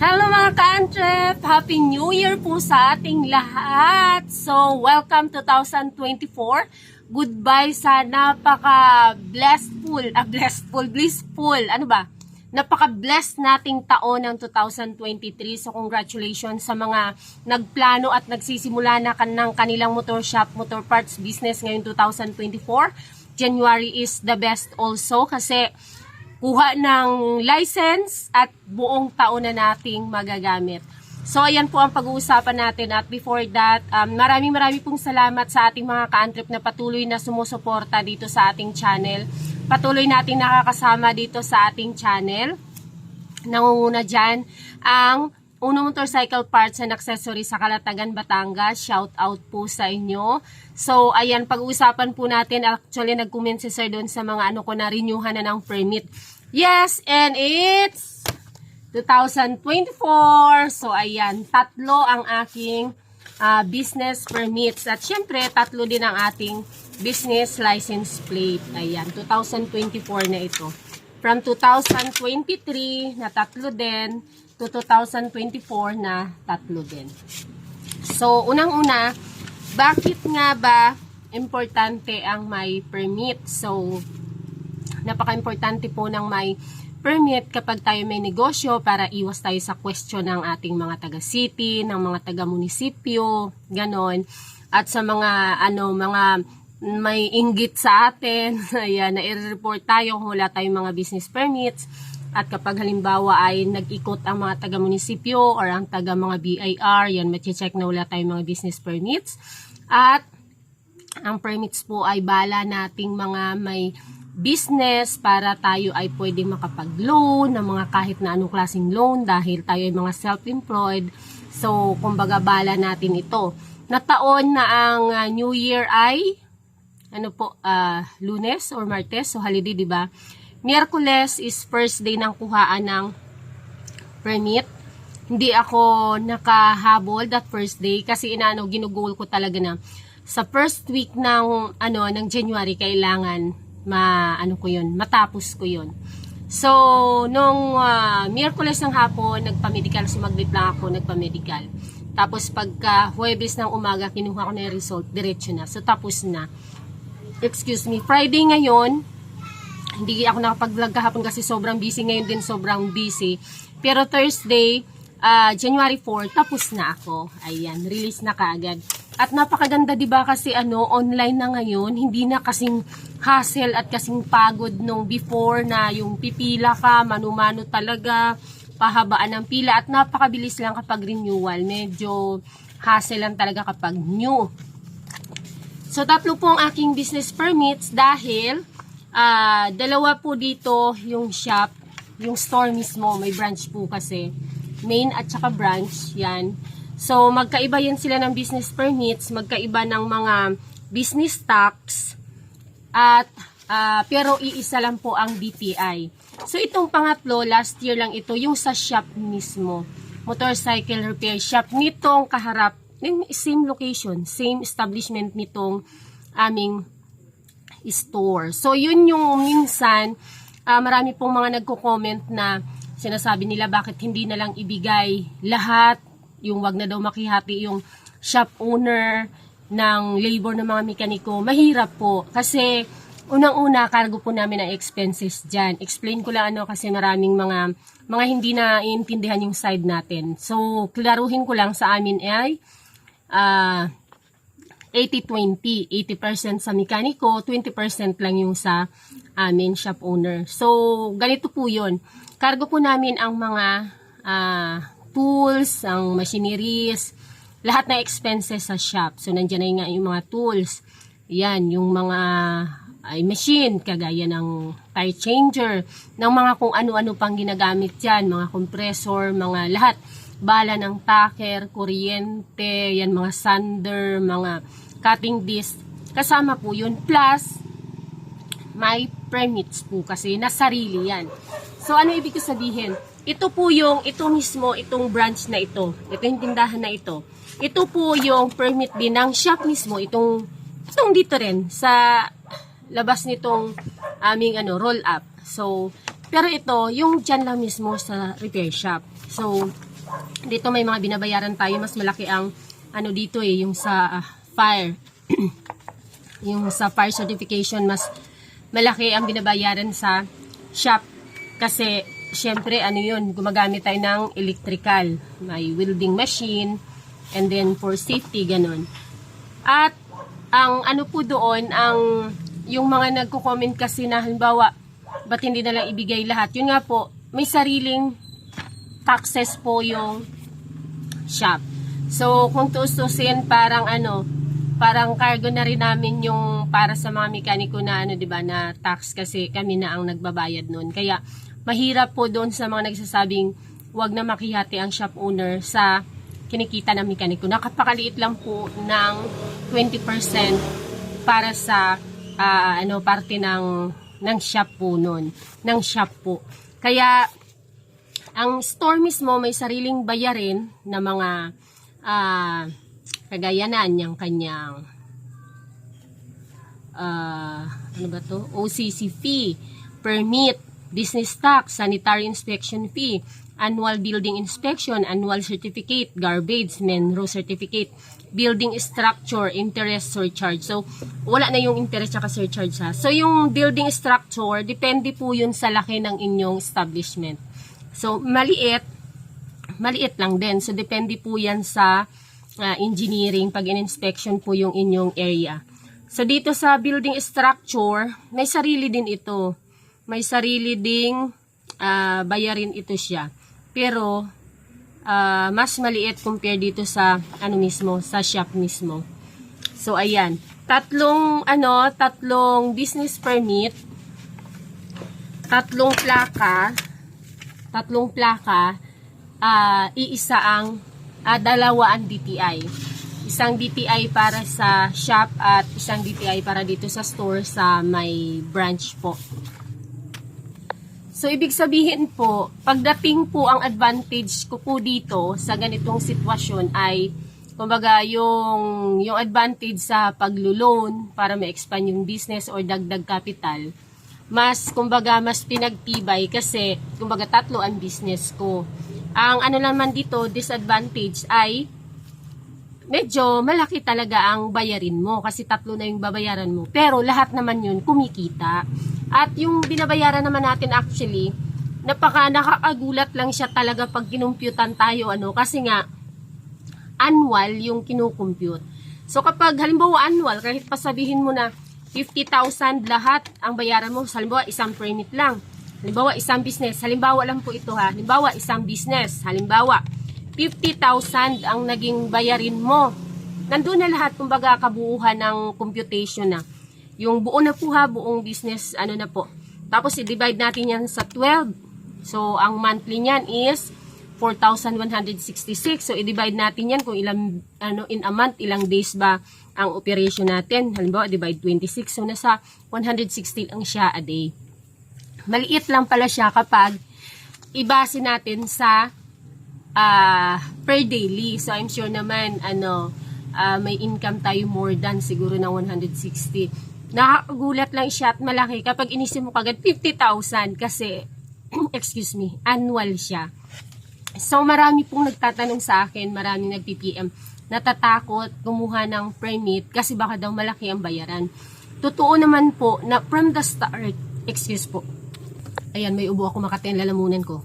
Hello mga ka-Antrep! Happy New Year po sa ating lahat! So, welcome 2024. Goodbye sa blissful, napaka-blessed nating taon ng 2023. So, congratulations sa mga nagplano at nagsisimula na ng kanilang motor shop, motor parts business ngayong 2024. January is the best also kasi kuha ng license at buong taon na nating magagamit. So, ayan po ang pag-uusapan natin. At before that, maraming pong salamat sa ating mga ka-Antrep na patuloy na sumusuporta dito sa ating channel. Patuloy nating nakakasama dito sa ating channel. Nangunguna dyan ang Uno Motorcycle Parts and Accessories sa Calatagan, Batangas. Shout out po sa inyo. So, ayan, pag-uusapan po natin. Actually, nag-comment si Sir doon sa mga na-renewhan na ng permit. Yes, and it's 2024. So, ayan, tatlo ang aking business permits. At syempre, tatlo din ang ating business license plate. Ayan, 2024 na ito. From 2023 na tatlo din to 2024 na tatlo din. So, unang-una, bakit nga ba importante ang may permit? So, napaka-importante po ng may permit kapag tayo may negosyo para iwas tayo sa question ng ating mga taga-city, ng mga taga-munisipyo, ganon. At sa mga mga may inggit sa atin, ayan, na i-report tayo kung wala tayong mga business permits. At kapag halimbawa ay nag-ikot ang mga taga-munisipyo or ang taga-mga BIR, yan, machi-check na wala tayong mga business permits. At ang permits po ay bala nating mga may business para tayo ay pwedeng makapag-loan ng mga kahit na anong klaseng loan dahil tayo ay mga self-employed. So, kumbaga bala natin ito. Nataon na ang New Year ay Lunes or Martes, so holiday, di ba? Miyerkules is first day ng kuhaan ng permit. Hindi ako nakahabol that first day kasi ginugol ko talaga na sa first week ng ng January kailangan matapos ko 'yon. So, nung Miyerkules ng hapon, nagpa-medical, sumaglit lang ako, nagpa-medical. Tapos pagka Huwebes ng umaga, kinuha ko na yung result, diretso na. So, tapos na. Friday ngayon, hindi ako nakapag-vlog kahapon kasi sobrang busy. Ngayon din sobrang busy. Pero Thursday, January 4, tapos na ako. Ayan, release na kaagad. At napakaganda, diba, kasi online na ngayon, hindi na kasing hassle at kasing pagod nung before na yung pipila ka, mano-mano talaga, pahabaan ng pila, at napakabilis lang kapag renewal. Medyo hassle lang talaga kapag new. So, tatlo po ang aking business permits dahil dalawa po dito yung shop, yung store mismo, may branch po kasi. Main at saka branch, yan. So, magkaiba yan sila ng business permits, magkaiba ng mga business tax, at pero iisa lang po ang DTI. So, itong pangatlo, last year lang ito, yung sa shop mismo, motorcycle repair shop, nitong kaharap, same location, same establishment nitong aming store. So, yun yung minsan, marami pong mga nagko-comment na sinasabi nila bakit hindi na lang ibigay lahat, yung wag na daw makihati yung shop owner ng labor ng mga mekaniko. Mahirap po kasi unang-una cargo po namin ang expenses dyan. Explain ko lang kasi maraming mga hindi na iintindihan yung side natin. So, klaruhin ko lang sa amin ay 80-20, 80% sa mekaniko, 20% lang yung sa amin shop owner. So, ganito po yun. Cargo po namin ang mga tools, ang machineries, lahat na expenses sa shop. So, nandiyan na yung mga tools. Yan, yung mga machine, kagaya ng tire changer, ng mga kung ano-ano pang ginagamit dyan, mga compressor, mga lahat. Bala ng tacker, kuryente, yan, mga sander, mga cutting disc, kasama po yun. Plus, may permits po kasi nasarili yan. So, ano ibig sabihin? Ito po ito mismo, itong branch na ito yung tindahan na ito. Ito po yung permit din ng shop mismo, itong dito rin, sa labas nitong aming roll up. So, pero ito, yung dyan lang mismo sa repair shop. So, Dito may mga binabayaran tayo, mas malaki ang ano dito yung sa fire. Yung sa fire certification, mas malaki ang binabayaran sa shop. Kasi, syempre, ano yun, gumagamit tayo ng electrical. May welding machine, and then for safety, ganun. At, ang ano po doon, yung mga nagko-comment kasi na, halimbawa, ba't hindi na lang ibigay lahat? Yun nga po, may sariling taxes po yung shop. So, kung tustusin, parang parang cargo na rin namin yung para sa mga mekaniko na diba, na tax kasi kami na ang nagbabayad nun. Kaya mahirap po doon sa mga nagsasabing wag na makihati ang shop owner sa kinikita ng mekaniko. Nakapakaliit lang po ng 20% para sa parte ng shop po nun, ng shop po. Kaya ang store mismo may sariling bayarin na mga kagayanan yung kanyang OCC fee, permit, business tax, sanitary inspection fee, annual building inspection, annual certificate, garbage, NENRO certificate, building structure, interest, surcharge. So, wala na yung interest at surcharge ha. So, yung building structure, depende po yun sa laki ng inyong establishment. So, maliit lang din. So, depende po yan sa engineering, pag in-inspection po yung inyong area. So, dito sa building structure, may sarili din ito. May sarili ding bayarin ito siya. Pero, mas maliit compare dito sa sa shop mismo. So, ayan. Tatlong business permit, tatlong plaka, iisa ang dalawa ang DTI. Isang DTI para sa shop at isang DTI para dito sa store sa may branch po. So, ibig sabihin po, pagdating po ang advantage ko po dito sa ganitong sitwasyon ay, kumbaga, yung advantage sa paglo-loan para ma-expand yung business or dagdag capital, mas pinagtibay kasi, kumbaga, tatlo ang business ko. Ang naman dito, disadvantage ay medyo malaki talaga ang bayarin mo kasi tatlo na yung babayaran mo. Pero lahat naman yun kumikita. At yung binabayaran naman natin actually, nakakagulat lang siya talaga pag kinumputan tayo kasi nga annual yung kinukompute. So kapag halimbawa annual, kahit pa sabihin mo na 50,000 lahat ang bayaran mo, halimbawa isang permit lang. Halimbawa, isang business. Halimbawa lang po ito ha. Halimbawa, isang business. Halimbawa, 50,000 ang naging bayarin mo. Nandun na lahat, kumbaga, kabuuhan ng computation na. Yung buo na po ha, buong business, na po. Tapos, i-divide natin yan sa 12. So, ang monthly niyan is 4,166. So, i-divide natin yan kung ilang, in a month, ilang days ba ang operation natin. Halimbawa, divide 26. So, nasa 160 ang siya a day. Maliit lang pala siya kapag ibase natin sa per daily. So, I'm sure naman, may income tayo more than siguro na 160. Nakakagulat lang siya at malaki kapag inisip mo kagad 50,000 kasi, excuse me, annual siya. So, marami pong nagtatanong sa akin, maraming nag-PPM, natatakot kumuha ng permit kasi baka daw malaki ang bayaran. Totoo naman po na from the start, excuse po, ayan, may ubo ako, makatin, lalamunan ko.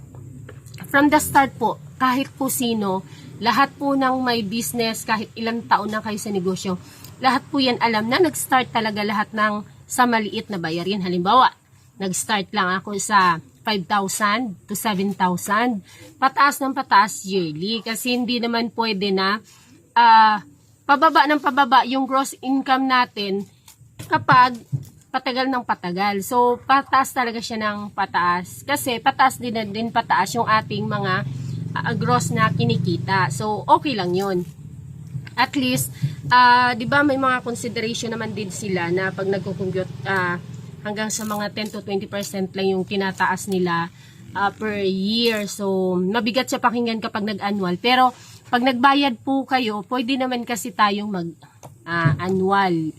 From the start po, kahit po sino, lahat po ng may business, kahit ilang taon na kayo sa negosyo, lahat po yan alam na nag-start talaga lahat ng sa maliit na bayarin. Halimbawa, nag-start lang ako sa 5,000 to 7,000. Pataas ng pataas yearly. Kasi hindi naman pwede na pababa ng pababa yung gross income natin kapag patagal ng patagal. So, pataas talaga siya ng pataas. Kasi pataas din pataas yung ating mga gross na kinikita. So, okay lang yun. At least, di ba may mga consideration naman din sila na pag nagko-compute hanggang sa mga 10 to 20% lang yung tinataas nila per year. So, mabigat siya pakinggan kapag nag-annual. Pero, pag nagbayad po kayo, pwede naman kasi tayong mag-annual.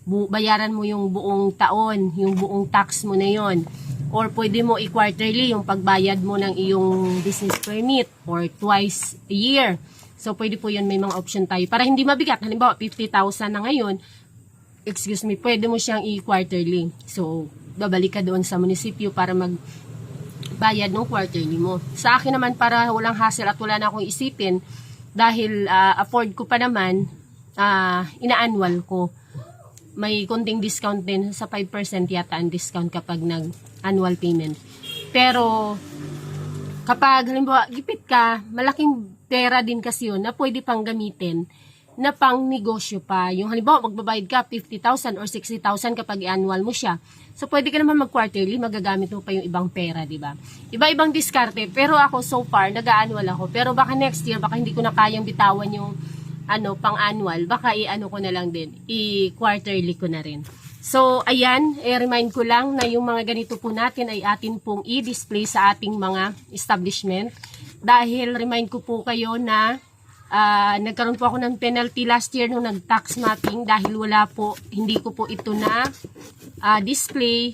Bayaran mo yung buong taon, yung buong tax mo na yon. or pwede mo i-quarterly yung pagbayad mo ng iyong business permit or twice a year. So, pwede po yun, may mga option tayo. Para hindi mabigat, halimbawa 50,000 na ngayon, excuse me, pwede mo siyang i-quarterly. So, babalik ka doon sa munisipyo para magbayad ng quarterly mo. Sa akin naman, para walang hassle at wala na akong isipin, dahil afford ko pa naman, ina-annual ko. May konting discount din, sa 5% yata ang discount kapag nag-annual payment. Pero, kapag halimbawa, gipit ka, malaking pera din kasi yun na pwede pang gamitin na pang negosyo pa. Yung halimbawa, magbabayad ka 50,000 or 60,000 kapag i-annual mo siya. So, pwede ka naman mag-quarterly, magagamit mo pa yung ibang pera, di ba? Iba-ibang diskarte. Pero ako, so far, nag-annual ako. Pero baka next year, baka hindi ko na kayang bitawan yung pang-annual. Baka i-ano ko na lang din. I-quarterly ko na rin. So, ayan, remind ko lang na yung mga ganito po natin ay atin pong i-display sa ating mga establishment. Dahil, remind ko po kayo na nagkaroon po ako ng penalty last year nung nag-tax mapping dahil hindi ko po ito na display.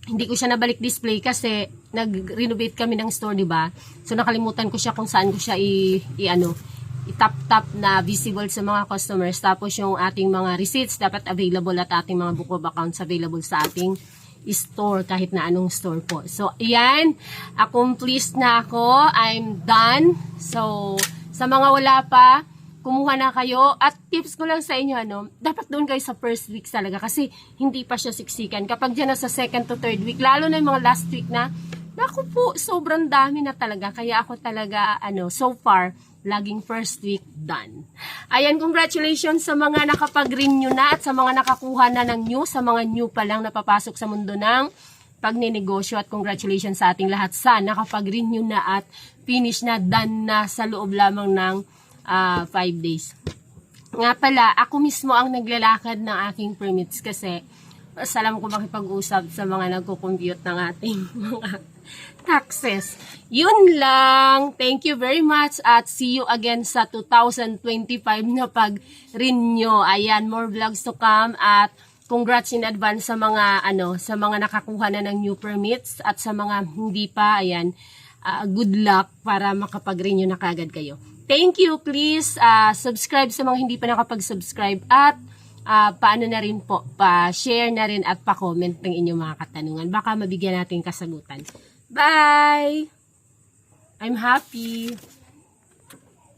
Hindi ko siya nabalik display kasi nag-renovate kami ng store, di ba? So, nakalimutan ko siya kung saan ko siya i-tap na visible sa mga customers. Tapos yung ating mga receipts dapat available at ating mga book of accounts available sa ating store kahit na anong store po. So, ayan. Accomplished na ako. I'm done. So, sa mga wala pa, kumuha na kayo. At tips ko lang sa inyo, dapat doon kayo sa first week talaga kasi hindi pa siya siksikan. Kapag dyan na sa second to third week, lalo na yung mga last week na, naku po, sobrang dami na talaga. Kaya ako talaga, so far, laging first week done. Ayan, congratulations sa mga nakapag-renew na at sa mga nakakuha na ng new, sa mga new pa lang napapasok sa mundo ng pagninegosyo at congratulations sa ating lahat sa nakapag-renew na at finish na, done na sa loob lamang ng 5 days. Nga pala, ako mismo ang naglalakad ng aking permits kasi mas alam ko makipag-usap sa mga nagko-compute ng ating mga taxes. Yun lang. Thank you very much at see you again sa 2025 na pag-renew. Ayan, more vlogs to come at congrats in advance sa mga sa mga nakakuha na ng new permits at sa mga hindi pa, ayan, good luck para makapag-renew na kagad kayo. Thank you. Please subscribe sa mga hindi pa nakapag-subscribe at paano na rin po, pa-share na rin at pa-comment ng inyong mga katanungan. Baka mabigyan natin kasagutan. Bye! I'm happy.